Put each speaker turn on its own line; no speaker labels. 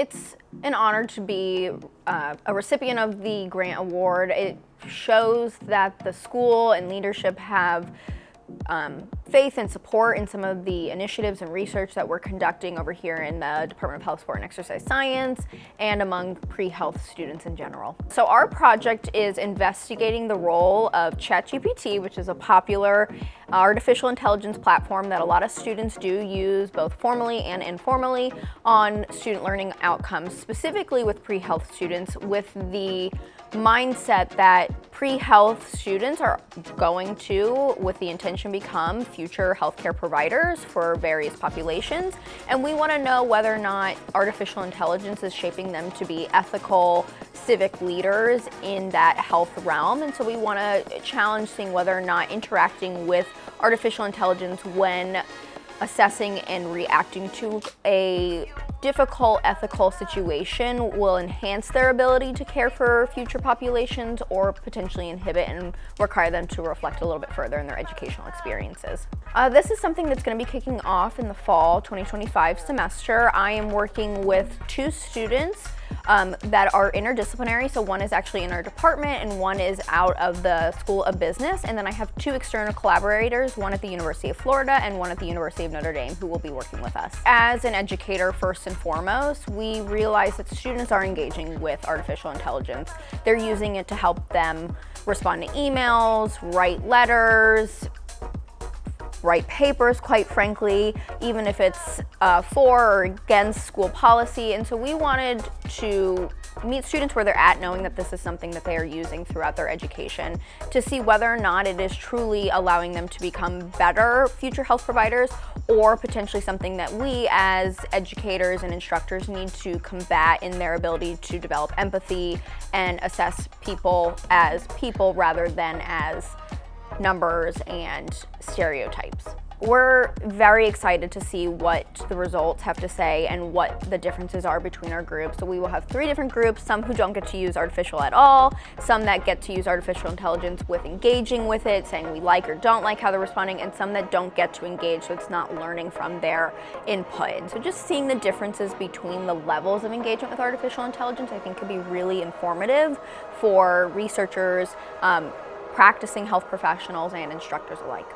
It's an honor to be a recipient of the grant award. It shows that the school and leadership have faith and support in some of the initiatives and research that we're conducting over here in the Department of Health, Sport, and Exercise Science and among pre-health students in general. So our project is investigating the role of ChatGPT, which is a popular artificial intelligence platform that a lot of students do use both formally and informally on student learning outcomes, specifically with pre-health students, with the mindset that pre-health students are going to, with the intention, become future healthcare providers for various populations. And we want to know whether or not artificial intelligence is shaping them to be ethical, civic leaders in that health realm. And so we want to challenge seeing whether or not interacting with artificial intelligence when assessing and reacting to a difficult ethical situation will enhance their ability to care for future populations or potentially inhibit and require them to reflect a little bit further in their educational experiences. This is something that's going to be kicking off in the fall 2025 semester. I am working with two students that are interdisciplinary. So one is actually in our department and one is out of the School of Business. And then I have two external collaborators, one at the University of Florida and one at the University of Notre Dame, who will be working with us. As an educator, first and foremost, we realize that students are engaging with artificial intelligence. They're using it to help them respond to emails, write letters, write papers, quite frankly, even if it's for or against school policy. And so we wanted to meet students where they're at, knowing that this is something that they are using throughout their education, to see whether or not it is truly allowing them to become better future health providers, or potentially something that we as educators and instructors need to combat in their ability to develop empathy and assess people as people rather than as numbers and stereotypes. We're very excited to see what the results have to say and what the differences are between our groups. So we will have 3 different groups, some who don't get to use artificial at all, some that get to use artificial intelligence with engaging with it, saying we like or don't like how they're responding, and some that don't get to engage, so it's not learning from their input. And so just seeing the differences between the levels of engagement with artificial intelligence, I think, could be really informative for researchers, practicing health professionals, and instructors alike.